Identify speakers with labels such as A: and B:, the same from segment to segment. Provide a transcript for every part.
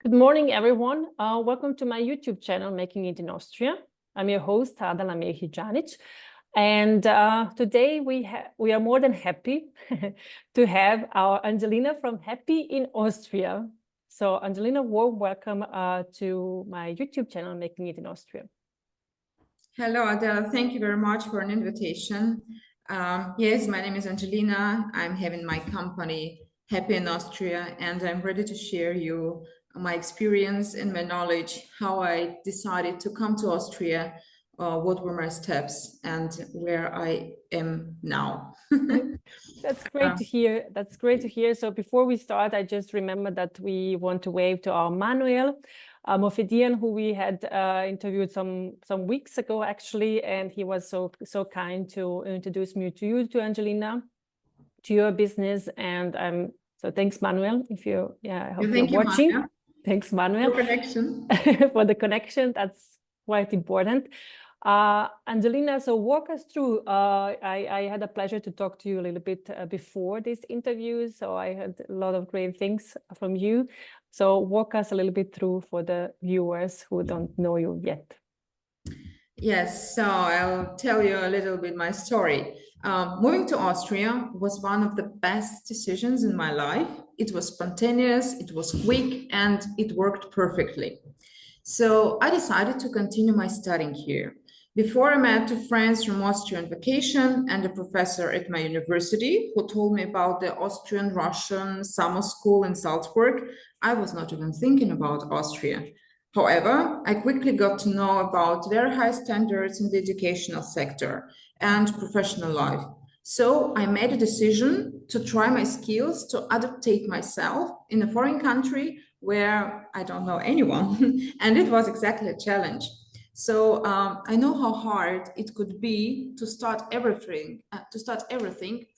A: Good morning, everyone. Welcome to my YouTube channel, Making It in Austria. I'm your host, Adela Mehijanic. And today we are more than happy to have our Angelina from Happy in Austria. So Angelina, warm welcome to my YouTube channel, Making It in Austria.
B: Hello, Adela. Thank you very much for an invitation. Yes, my name is Angelina. I'm having my company Happy in Austria, and I'm ready to share you my experience and my knowledge, how I decided to come to Austria, what were my steps, and where I am now.
A: That's great to hear. That's great to hear. So before we start, I just remember that we want to wave to our Manuel Mofedian, who we had interviewed some weeks ago, actually, and he was so kind to introduce me to you, to Angelina, to your business, and so thanks, Manuel. If you, I hope you're watching.
B: Manuel.
A: Thanks, Manuel.
B: For connection.
A: For the connection, that's quite important. Angelina, so walk us through. I had a pleasure to talk to you a little bit before this interview, so I heard a lot of great things from you. So walk us a little bit through for the viewers who don't know you yet.
B: Yes, so I'll tell you a little bit my story. Moving to Austria was one of the best decisions in my life. It was spontaneous, it was quick, and it worked perfectly. So I decided to continue my studying here. Before I met two friends from Austria on vacation and a professor at my university who told me about the Austrian-Russian summer school in Salzburg, I was not even thinking about Austria. However, I quickly got to know about very high standards in the educational sector and professional life. So I made a decision to try my skills to adaptate myself in a foreign country where I don't know anyone. And it was exactly a challenge. So I know how hard it could be to start everything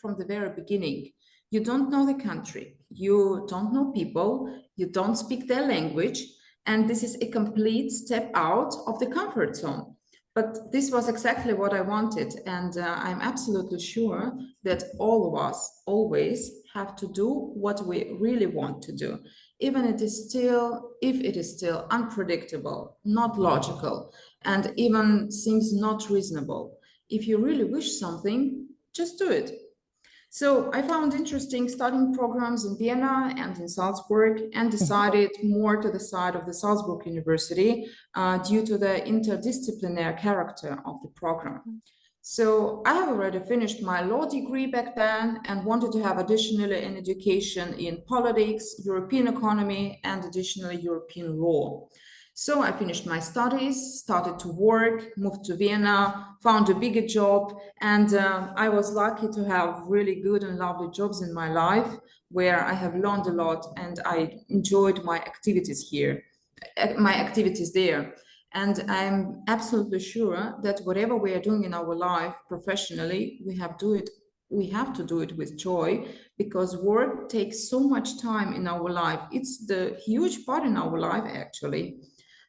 B: from the very beginning. You don't know the country, you don't know people, you don't speak their language, and this is a complete step out of the comfort zone. But this was exactly what I wanted, and I'm absolutely sure that all of us always have to do what we really want to do, even if it is still unpredictable, not logical, and even seems not reasonable. If you really wish something, just do it. So I found interesting studying programs in Vienna and in Salzburg and decided more to the side of the Salzburg University due to the interdisciplinary character of the program. So I have already finished my law degree back then and wanted to have additionally an education in politics, European economy, and additionally European law. So I finished my studies, started to work, moved to Vienna, found a bigger job, and I was lucky to have really good and lovely jobs in my life where I have learned a lot and I enjoyed my activities there. And I'm absolutely sure that whatever we are doing in our life professionally, we have to do it with joy, because work takes so much time in our life. It's the huge part in our life, actually.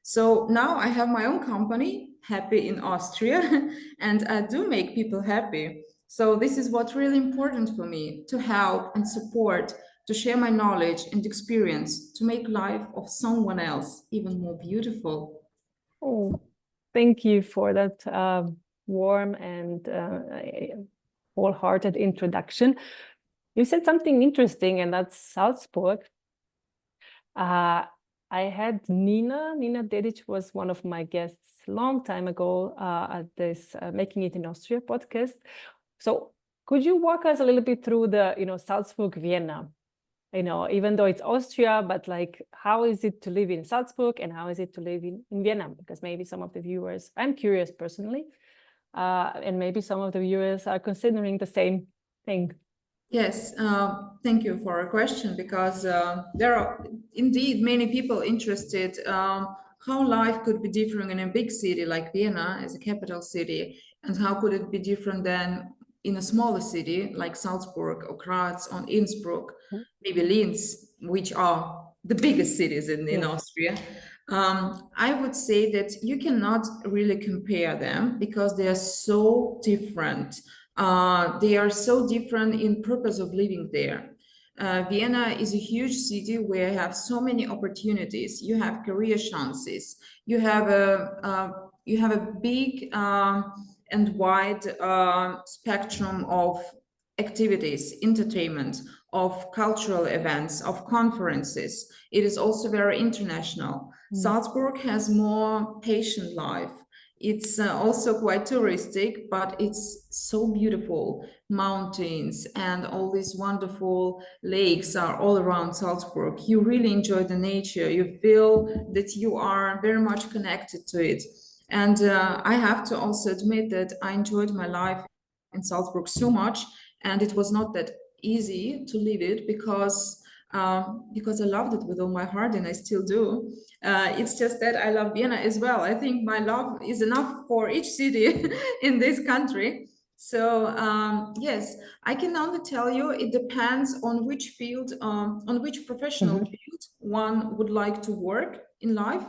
B: So now I have my own company, Happy in Austria, and I do make people happy. So this is what's really important for me, to help and support, to share my knowledge and experience, to make life of someone else even more beautiful.
A: Oh, thank you for that warm and wholehearted introduction. You said something interesting, and that's Salzburg. I had Nina Dedic was one of my guests long time ago at this Making It in Austria podcast. So could you walk us a little bit through the, Salzburg, Vienna? Even though it's Austria, but like, how is it to live in Salzburg and how is it to live in Vienna? Because maybe some of the viewers, I'm curious personally, and maybe some of the viewers are considering the same thing.
B: Yes, thank you for a question, because there are indeed many people interested how life could be different in a big city like Vienna as a capital city, and how could it be different than in a smaller city like Salzburg or Graz or Innsbruck, maybe Linz, which are the biggest cities in Austria. I would say that you cannot really compare them because they are so different. They are so different in purpose of living there. Vienna is a huge city where you have so many opportunities. You have career chances. You have a big and wide spectrum of activities, entertainment, of cultural events, of conferences. It is also very international. Salzburg has more patient life. It's also quite touristic, but it's so beautiful. Mountains and all these wonderful lakes are all around Salzburg. You really enjoy the nature. You feel that you are very much connected to it. And I have to also admit that I enjoyed my life in Salzburg so much, and it was not that easy to leave it because I loved it with all my heart, and I still do. It's just that I love Vienna as well. I think my love is enough for each city in this country. So yes, I can only tell you it depends on which field, on which professional field one would like to work in life,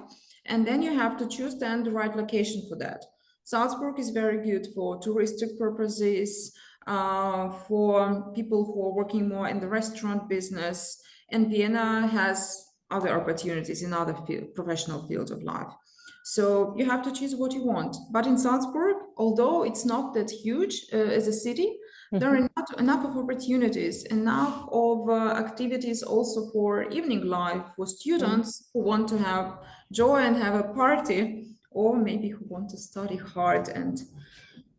B: and then you have to choose then the right location for that. Salzburg is very good for touristic purposes, for people who are working more in the restaurant business, and Vienna has other opportunities in other professional fields of life. So you have to choose what you want. But in Salzburg, although it's not that huge as a city, there are not enough of opportunities, enough of activities also for evening life, for students who want to have joy and have a party, or maybe who want to study hard and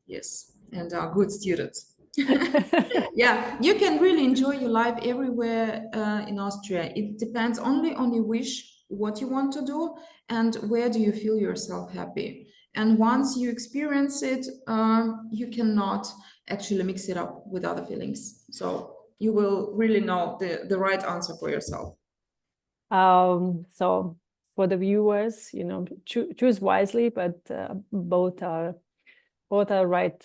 B: yes, and are good students. Yeah, you can really enjoy your life everywhere in Austria. It depends only on your wish, what you want to do, and where do you feel yourself happy. And once you experience it, you cannot actually mix it up with other feelings. So you will really know the right answer for yourself.
A: So for the viewers, you know, choose wisely, but both are right.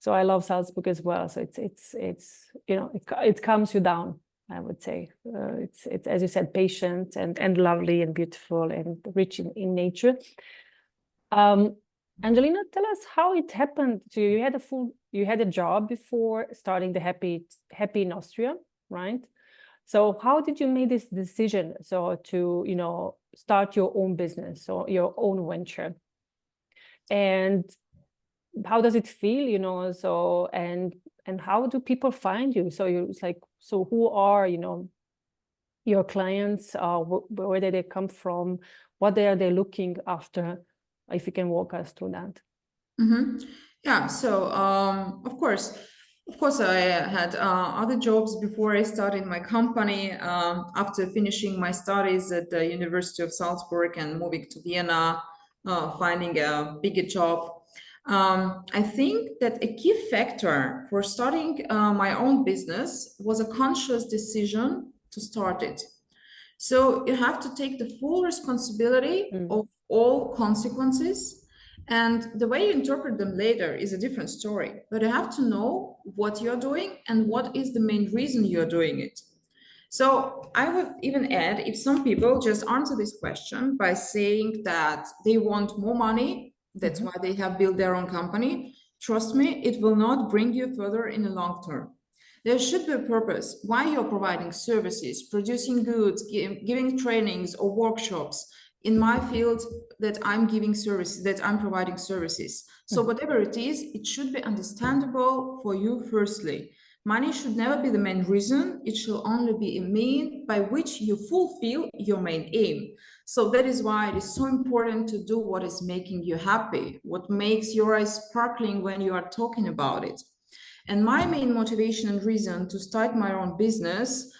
A: So I love Salzburg as well. So it's you know, it calms you down, I would say. It's as you said, patient and lovely and beautiful and rich in nature. Angelina, tell us how it happened to you. You had a job before starting the Happy in Austria, right? So how did you make this decision to, you know, start your own business or your own venture? And how does it feel, you know? So and how do people find you? So it's like, so who are, you know, your clients? Where did they come from? What are they looking after? If you can walk us through that.
B: Yeah. So of course, I had other jobs before I started my company. After finishing my studies at the University of Salzburg and moving to Vienna, finding a bigger job. I think that a key factor for starting my own business was a conscious decision to start it. So you have to take the full responsibility of all consequences. And the way you interpret them later is a different story. But you have to know what you're doing and what is the main reason you're doing it. So I would even add, if some people just answer this question by saying that they want more money, that's why they have built their own company, trust me, it will not bring you further in the long term. There should be a purpose why you're providing services, producing goods, giving trainings or workshops in my field, that I'm giving services, that I'm providing services. So whatever it is, it should be understandable for you firstly. Money should never be the main reason. It should only be a mean by which you fulfill your main aim. So that is why it is so important to do what is making you happy, what makes your eyes sparkling when you are talking about it. And my main motivation and reason to start my own business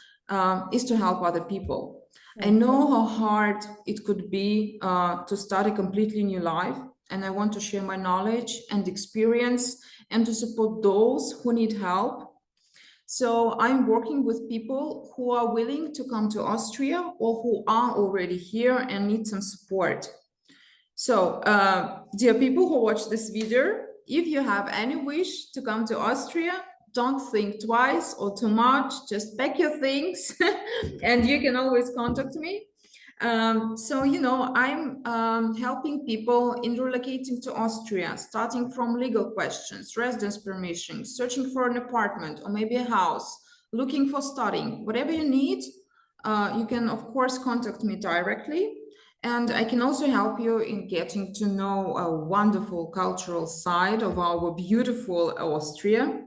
B: is to help other people. I know how hard it could be to start a completely new life, and I want to share my knowledge and experience and to support those who need help. So I'm working with people who are willing to come to Austria or who are already here and need some support. So, dear people who watch this video, if you have any wish to come to Austria, don't think twice or too much, just pack your things and you can always contact me. So, you know, I'm helping people in relocating to Austria, starting from legal questions, residence permission, searching for an apartment or maybe a house, looking for studying, whatever you need, you can of course contact me directly. And I can also help you in getting to know a wonderful cultural side of our beautiful Austria.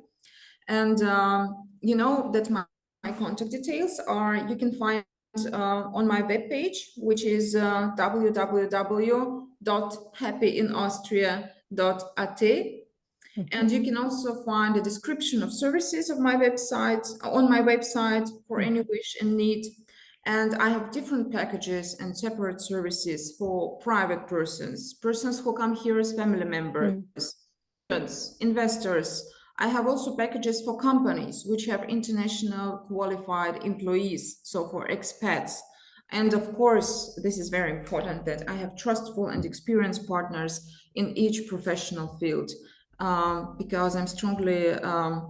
B: And you know that my contact details are, you can find on my webpage, which is www.happyinaustria.at. And you can also find a description of services of my website on my website for any wish and need. And I have different packages and separate services for private persons who come here as family members, investors. I have also packages for companies which have international qualified employees, so for expats. And of course, this is very important, that I have trustful and experienced partners in each professional field, because I'm strongly, I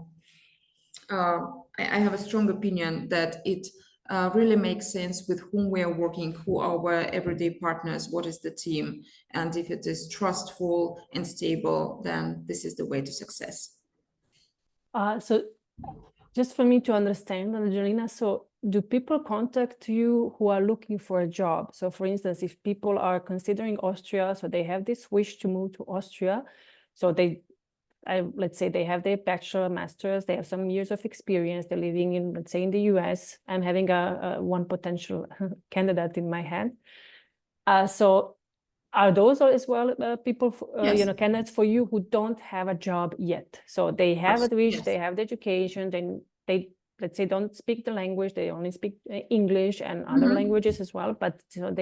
B: have a strong opinion that it really makes sense with whom we are working, who are our everyday partners, what is the team. And if it is trustful and stable, then this is the way to success.
A: So just for me to understand, Angelina, so do people contact you who are looking for a job? So for instance, if people are considering Austria, so they have this wish to move to Austria, so let's say they have their bachelor, master's, they have some years of experience, they're living in, let's say in the US. I'm having one potential candidate in my head. So are those as well people,
B: Yes.
A: you know, candidates for you who don't have a job yet? So they have a wish, they have the education, then they, let's say, don't speak the language, they only speak English and other languages as well, but you know,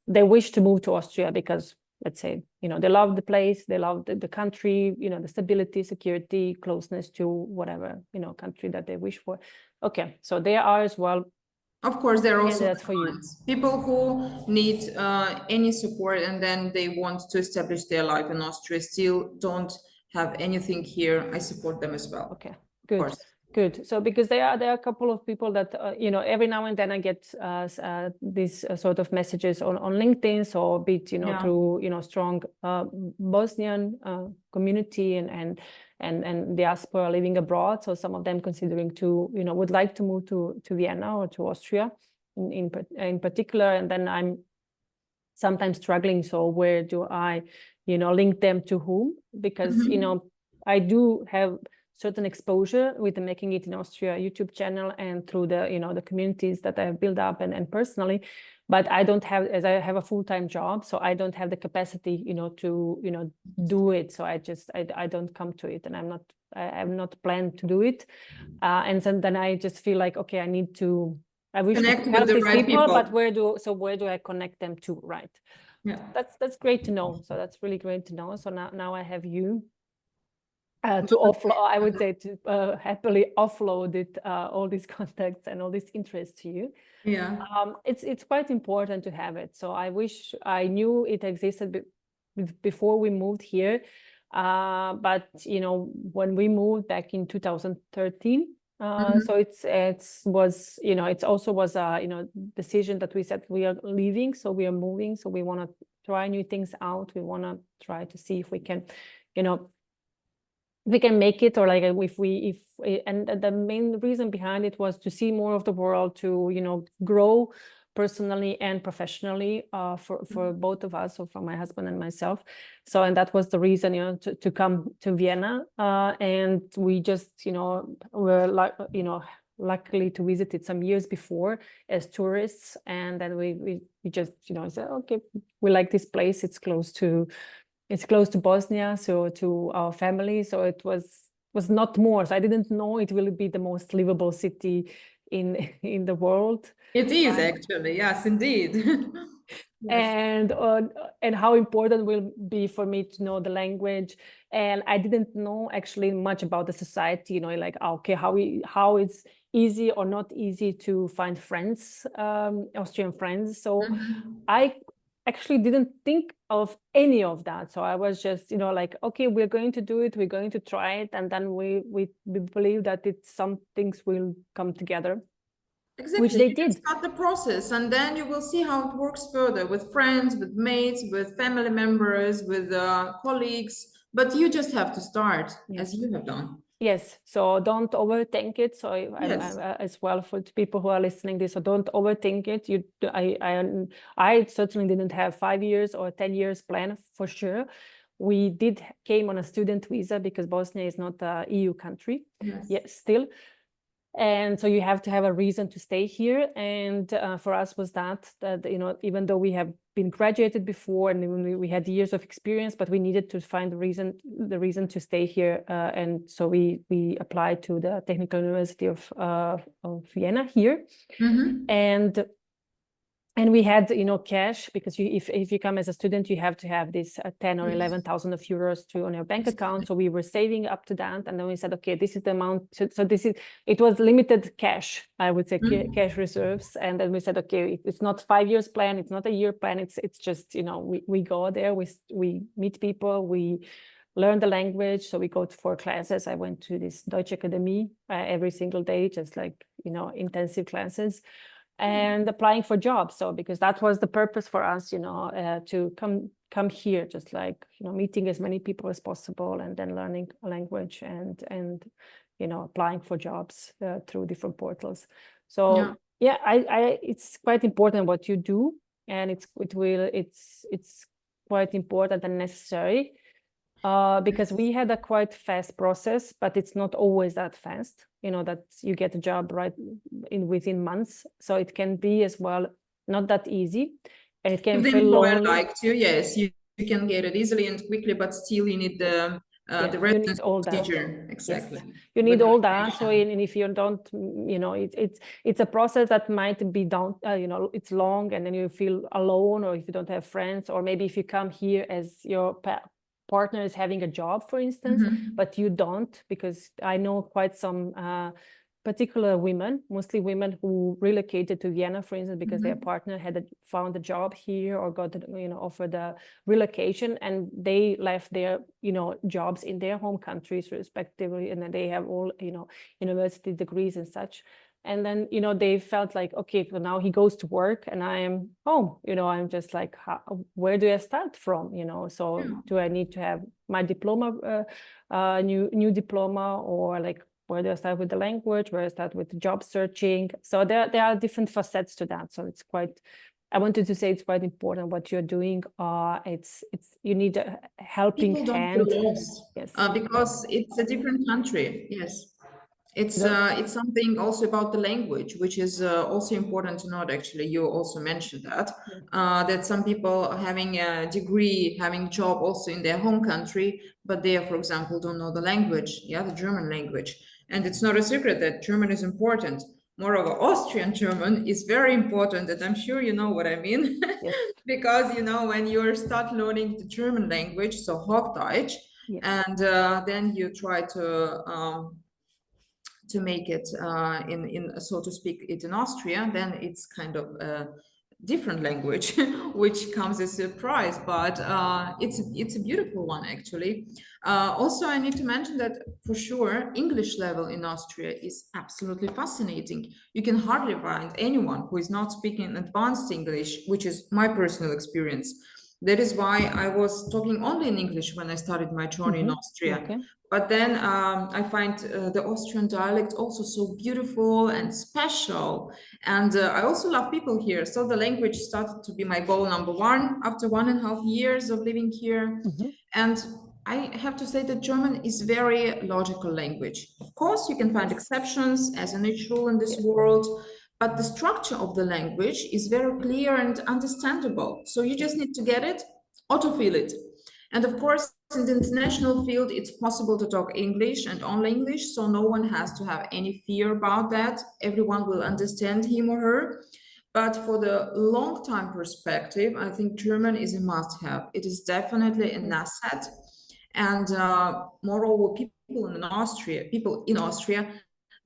A: they wish to move to Austria because, let's say, you know, they love the place, they love the country, you know, the stability, security, closeness to whatever, you know, country that they wish for. Okay, so there are as well.
B: Of course, there are also
A: that's for you.
B: People who need any support and then they want to establish their life in Austria, still don't have anything here. I support them as well.
A: Okay, good. Good. So because there are a couple of people that, you know, every now and then I get these sort of messages on LinkedIn, so a bit, you know, through, you know, strong Bosnian community and diaspora living abroad. So some of them considering to, you know, would like to move to Vienna or to Austria in particular. And then I'm sometimes struggling. So where do I, you know, link them to whom? Because, you know, I do have certain exposure with the Making It in Austria YouTube channel and through the, you know, the communities that I have built up and personally, but I don't have, as I have a full-time job, so I don't have the capacity, you know, to, you know, do it. So I don't come to it, and I'm not planned to do it. And then I just feel like, okay, I wish to help these people, but where do I connect them to, right? Yeah, that's great to know. So that's really great to know. So now I have you to offload, I would say, to happily offload it, all these contacts and all this interest to you. Yeah, it's quite important to have it. So I wish I knew it existed before we moved here, but you know, when we moved back in 2013. So it was, you know, it also was a, you know, decision that we said we are leaving, so we are moving, so we want to try new things out. We want to try to see if we can, you know, we can make it, or like and the main reason behind it was to see more of the world, to, you know, grow personally and professionally for both of us, so for my husband and myself. So, and that was the reason, you know, to come to Vienna, and we just, you know, were like, you know, luckily to visit it some years before as tourists, and then we just, you know, said, okay, we like this place, it's close to Bosnia, so to our family. So it was not more. So I didn't know it will be the most livable city in the world.
B: It is actually, yes, indeed.
A: Yes. And how important will be for me to know the language. And I didn't know actually much about the society, you know, like, okay, how it's easy or not easy to find friends, Austrian friends. So I actually didn't think of any of that. So I was just, you know, like, okay, we're going to do it, we're going to try it, and then we believe that some things will come together. Exactly. Which they did.
B: Start the process, and then you will see how it works further with friends, with mates, with family members, with colleagues. But you just have to start, as you have done.
A: Yes, so don't overthink it. So
B: Yes.
A: as well for people who are listening this, so don't overthink it. I certainly didn't have 5 years or 10 years plan for sure. We came on a student visa because Bosnia is not a EU country yet still. And so you have to have a reason to stay here. And for us was that, even though we have been graduated before and we had years of experience, but we needed to find the reason to stay here. And so we applied to the Technical University of Vienna here. And we had, cash, because if you come as a student, you have to have this 10 or 11,000 of euros on your bank account. So we were saving up to that, and then we said, okay, this is the amount. So it was limited cash, I would say, cash reserves. And then we said, okay, it's not 5 years plan, it's not a year plan. It's just, we go there, we meet people, we learn the language. So we go for classes. I went to this Deutsche Akademie every single day, just like, intensive classes. And applying for jobs. So because that was the purpose for us, to come here, just like, meeting as many people as possible, and then learning a language and applying for jobs through different portals. So it's quite important what you do, and it's quite important and necessary. Because we had a quite fast process, but it's not always that fast, that you get a job within months. So it can be as well not that easy, and it can
B: If the
A: feel
B: employer
A: lonely.
B: like to, yes, you can get it easily and quickly, but still you need the residence procedure. Exactly.
A: Yes, you need all that. So and if you don't, it's a process that might be down, it's long, and then you feel alone, or if you don't have friends, or maybe if you come here as your partner is having a job, for instance, but you don't, because I know quite some particular women, mostly women, who relocated to Vienna, for instance, because their partner had found a job here or got offered a relocation, and they left their jobs in their home countries respectively, and then they have all university degrees and such. And then, they felt like, okay, so now he goes to work and I am home, I'm just like, where do I start from? So do I need to have my diploma, new diploma, or like, where do I start with the language? Where do I start with job searching? So there are different facets to that. So I wanted to say it's quite important what you're doing. You need a helping hand.
B: Feel lost,
A: yes,
B: because it's a different country. Yes. It's something also about the language, which is also important to note. Actually, you also mentioned that some people are having a degree, having job also in their home country, but they, for example, don't know the language, the German language. And it's not a secret that German is important. Moreover, Austrian German is very important, and I'm sure you know what I mean.
A: Yes.
B: Because, when you start learning the German language, so Hochdeutsch, and then you try to make it in so to speak it in Austria, then it's kind of a different language, which comes as a surprise, but it's a beautiful one actually. Also, I need to mention that for sure English level in Austria is absolutely fascinating. You can hardly find anyone who is not speaking advanced English, which is my personal experience. That is why I was talking only in English when I started my journey in Austria.
A: Okay.
B: But then I find the Austrian dialect also so beautiful and special. And I also love people here. So the language started to be my goal number one after 1.5 years of living here. And I have to say that German is very logical language. Of course, you can find exceptions as a natural in this world, but the structure of the language is very clear and understandable. So you just need to get it, autofill it. And of course, in the international field, it's possible to talk English and only English, so no one has to have any fear about that. Everyone will understand him or her. But for the long-time perspective, I think German is a must-have. It is definitely an asset. And moreover, people in Austria,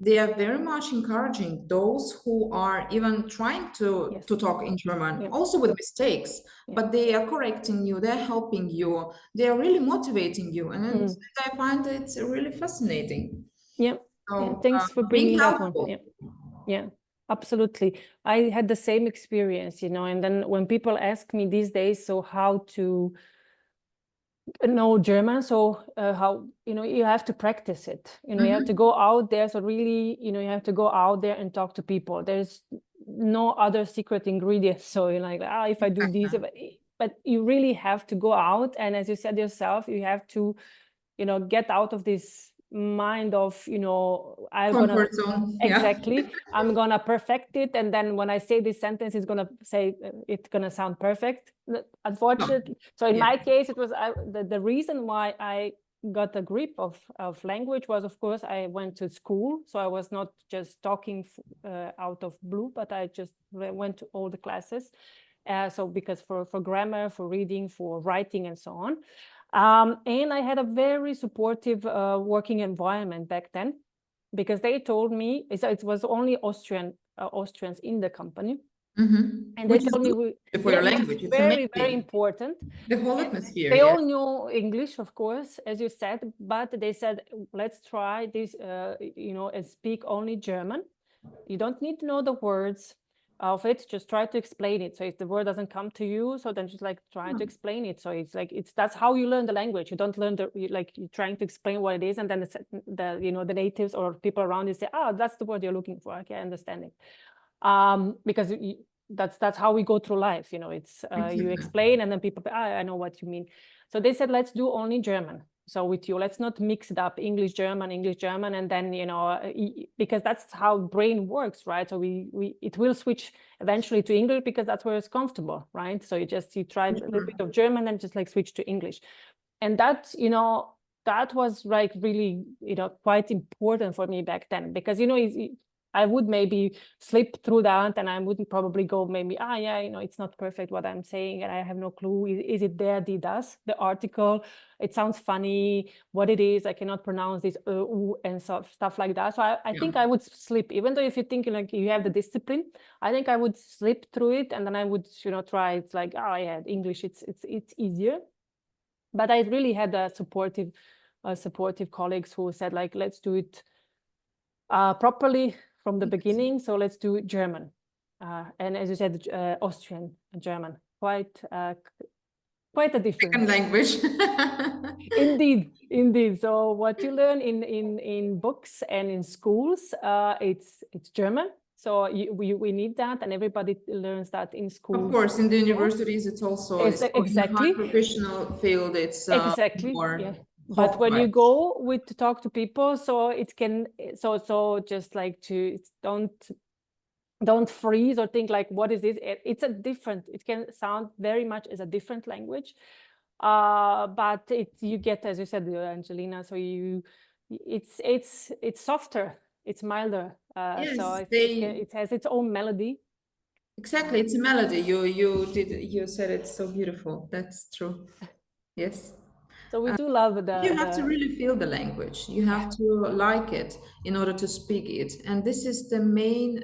B: they are very much encouraging those who are even trying to talk in German, also with mistakes, but they are correcting you, they're helping you, they are really motivating you. And I find it's really fascinating. So,
A: thanks for bringing that
B: helpful.
A: one. Yeah, absolutely. I had the same experience, and then when people ask me these days, so how to know German, so how, you have to practice it. You have to go out there. So really, you have to go out there and talk to people. There's no other secret ingredient. So you're like, if I do this, but you really have to go out. And as you said yourself, you have to, get out of this mind of, I'm
B: Comfort zone.
A: exactly, I'm gonna perfect it, and then when I say this sentence, it's gonna sound perfect, unfortunately. So in my case, it was the reason why I got a grip of language was, of course, I went to school, so I was not just talking out of blue, but I just went to all the classes. So because for grammar, for reading, for writing, and so on. And I had a very supportive working environment back then, because they told me it was only Austrians in the company. And
B: Which
A: they
B: is
A: told me,
B: good for your language. It's
A: very,
B: amazing.
A: very important.
B: The whole atmosphere.
A: They all knew English, of course, as you said, but they said, let's try this, and speak only German. You don't need to know the words of it, just try to explain it. So if the word doesn't come to you, so then just like try to explain it. So it's like, that's how you learn the language. You don't learn you're trying to explain what it is, and then the natives or people around you say, that's the word you're looking for. Okay, I understand it. Because that's how we go through life. It's you explain, and then people, I know what you mean. So they said, let's do only German. So with you, let's not mix it up, English, German, and then, because that's how brain works, right? So it will switch eventually to English, because that's where it's comfortable, right? So you try a little bit of German and just like switch to English. And that, that was like really, quite important for me back then, because, I would maybe slip through that, and I wouldn't probably go maybe, it's not perfect what I'm saying, and I have no clue. Is it there, the article? It sounds funny, what it is, I cannot pronounce this, and stuff like that. So I think I would slip, even though if you think like you have the discipline, I think I would slip through it, and then I would, try, it's like, English, it's easier. But I really had a supportive colleagues who said, like, let's do it properly from the beginning. So let's do German. And as you said, Austrian and German, quite a different
B: language.
A: Indeed. So what you learn in books and in schools, it's German. So we need that, and everybody learns that in school.
B: Of course, in the universities, it's also
A: exactly
B: in a professional field. It's
A: exactly
B: more.
A: Yeah. But when you go to talk to people, so it can just like to don't freeze or think like, what is this? It can sound very much as a different language, but you get, as you said, Angelina, so it's softer, it's milder.
B: Yes,
A: so it has its own melody.
B: Exactly, it's a melody. You said it so beautiful. That's true. Yes.
A: So we do love
B: You have to really feel the language. You have to like it in order to speak it. And this is the main,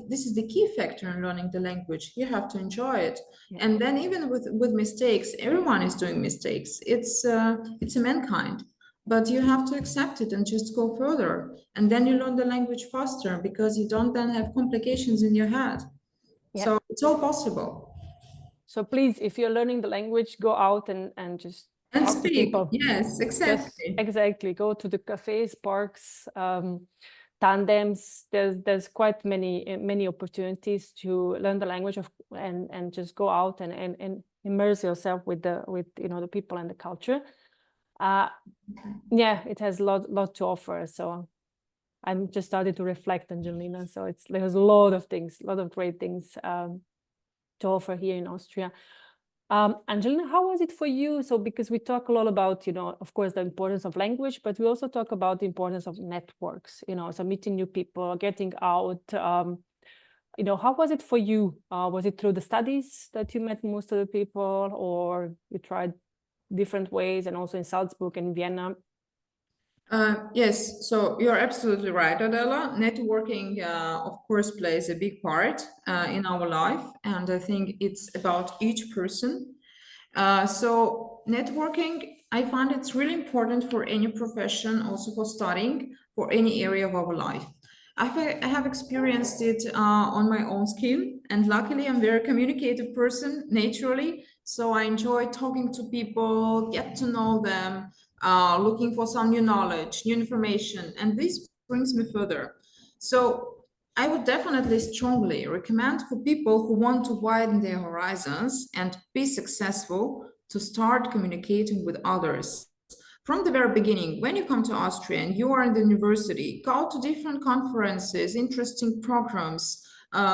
B: this is the key factor in learning the language. You have to enjoy it.
A: Yeah.
B: And then even with mistakes, everyone is doing mistakes. It's a mankind. But you have to accept it and just go further. And then you learn the language faster, because you don't then have complications in your head.
A: Yeah.
B: So it's all possible.
A: So please, if you're learning the language, go out and just
B: and
A: talk
B: speak.
A: to people.
B: Yes, exactly.
A: Exactly. Go to the cafes, parks, tandems. There's quite many opportunities to learn the language and just go out and immerse yourself with the people and the culture. Yeah, it has a lot to offer. So I'm just starting to reflect, Angelina. So there's a lot of things, a lot of great things to offer here in Austria. Angelina, how was it for you? So because we talk a lot about, of course, the importance of language, but we also talk about the importance of networks, so meeting new people, getting out. How was it for you? Was it through the studies that you met most of the people, or you tried different ways, and also in Salzburg and Vienna?
B: Yes, so you're absolutely right, Adela. Networking, of course, plays a big part in our life, and I think it's about each person. So networking, I find it's really important for any profession, also for studying, for any area of our life. I have experienced it on my own skin, and luckily I'm a very communicative person naturally. So I enjoy talking to people, get to know them, looking for some new knowledge, new information, and this brings me further. So I would definitely strongly recommend for people who want to widen their horizons and be successful to start communicating with others from the very beginning. When you come to Austria and you are in the university, go to different conferences, interesting programs,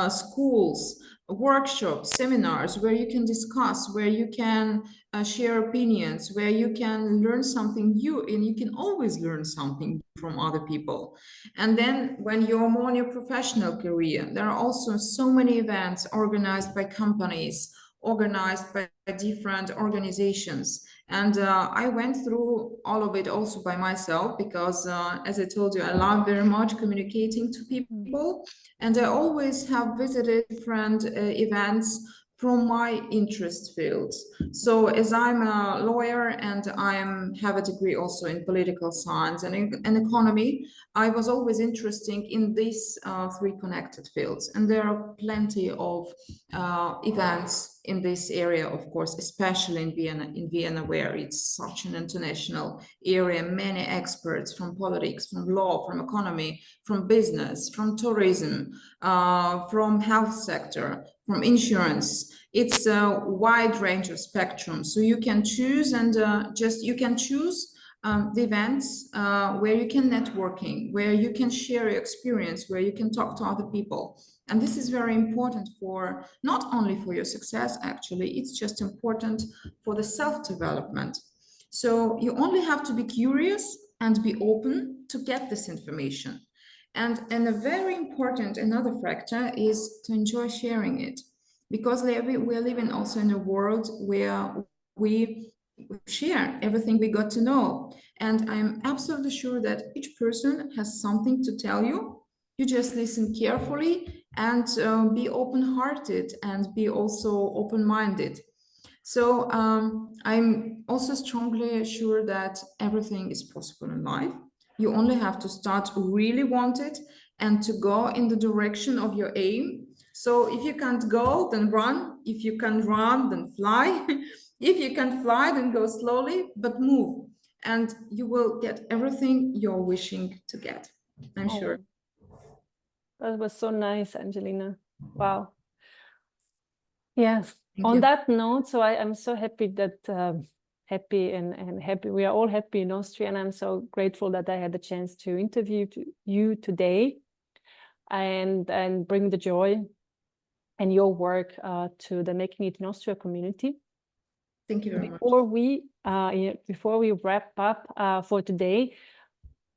B: schools, workshops, seminars where you can discuss, where you can share opinions, where you can learn something new, and you can always learn something from other people. And then when you're more in your professional career, there are also so many events organized by companies, organized by different organizations. And I went through all of it also by myself because, as I told you, I love very much communicating to people. And I always have visited different events from my interest fields. So as I'm a lawyer and have a degree also in political science and economy, I was always interested in these three connected fields. And there are plenty of events in this area, of course, especially in Vienna, where it's such an international area. Many experts from politics, from law, from economy, from business, from tourism, from health sector, from insurance. It's a wide range of spectrum. So you can choose and you can choose the events where you can networking, where you can share your experience, where you can talk to other people. And this is very important for not only for your success, actually, it's just important for the self-development. So you only have to be curious and be open to get this information. And a very important another factor is to enjoy sharing it, because we are living also in a world where we share everything we got to know. And I'm absolutely sure that each person has something to tell you. You just listen carefully and be open-hearted and be also open-minded. So I'm also strongly sure that everything is possible in life. You only have to start really want it and to go in the direction of your aim. So if you can't go, then run. If you can run, then fly. If you can fly, then go slowly, but move. And you will get everything you're wishing to get, I'm sure.
A: That was so nice, Angelina. Wow. Yes.
B: Thank
A: On
B: you.
A: that note, so I'm so happy that happy. We are all happy in Austria, and I'm so grateful that I had the chance to interview you today and bring the joy and your work to the Making It in Austria community.
B: Thank you very much.
A: Before we wrap up for today,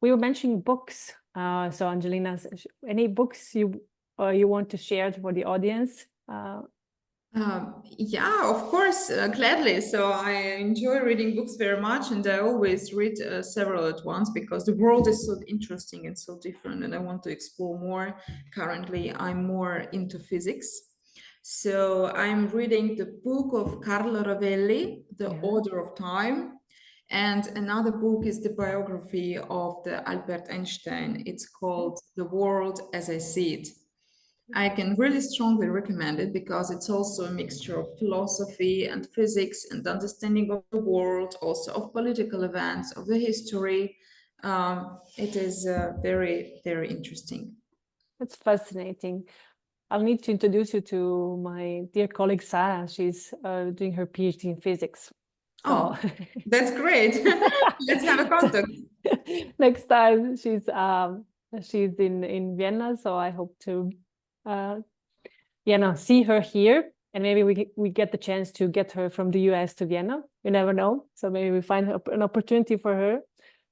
A: we were mentioning books. So Angelina, any books you want to share for the audience?
B: Yeah, of course, gladly. So I enjoy reading books very much, and I always read several at once because the world is so interesting and so different, and I want to explore more. Currently, I'm more into physics. So I'm reading the book of Carlo Rovelli, The Order of Time. And another book is the biography of the Albert Einstein. It's called The World as I See It. I can really strongly recommend it because it's also a mixture of philosophy and physics and understanding of the world, also of political events, of the history. It is very, very interesting.
A: That's fascinating. I'll need to introduce you to my dear colleague, Sarah. She's doing her PhD in physics. So...
B: Oh, that's great. Let's have a contact.
A: Next time she's in Vienna, so I hope to see her here, and maybe we get the chance to get her from the US to Vienna. You never know. So maybe we find an opportunity for her.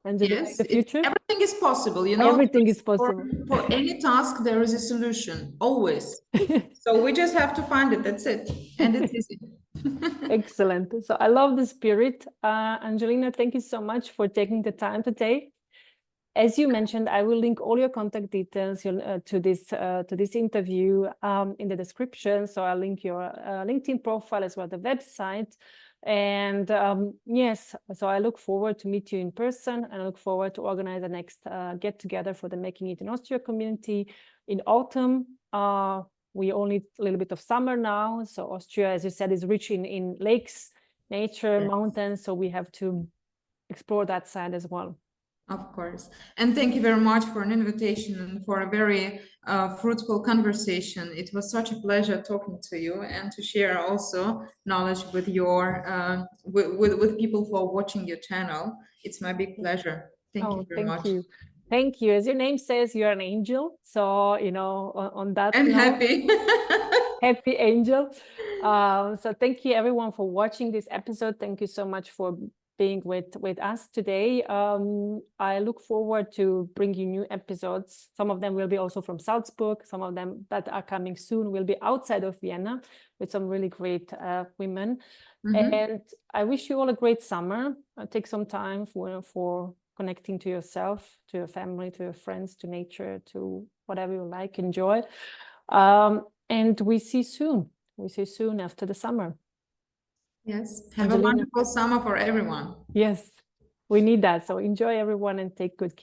A: And in the future,
B: everything is possible, you know.
A: Everything is possible.
B: For any task, there is a solution, always. So we just have to find it. That's it, and it's easy.
A: Excellent. So I love the spirit. Angelina, thank you so much for taking the time today. As you mentioned, I will link all your contact details to this interview in the description. So I'll link your LinkedIn profile as well, the website. And yes, so I look forward to meet you in person, and I look forward to organize the next get together for the Making It in Austria community in autumn. We only a little bit of summer now, so Austria, as you said, is rich in lakes, nature,
B: Yes.
A: mountains, so we have to explore that side as well.
B: Of course. And thank you very much for an invitation and for a very fruitful conversation. It was such a pleasure talking to you and to share also knowledge with your with people who are watching your channel. It's my big pleasure. Thank you very much.
A: You. Thank you. As your name says, you're an angel. So, you know, on that
B: And
A: note,
B: happy.
A: happy angel. So thank you everyone for watching this episode. Thank you so much for being with us today. I look forward to bringing new episodes. Some of them will be also from Salzburg. Some of them that are coming soon will be outside of Vienna with some really great women. And I wish you all a great summer. Take some time for connecting to yourself, to your family, to your friends, to nature, to whatever you like, enjoy. And we see soon. We see soon after the summer.
B: Yes. Have
A: Angelina.
B: a wonderful summer for everyone.
A: Yes, we need that. So enjoy everyone and take good care.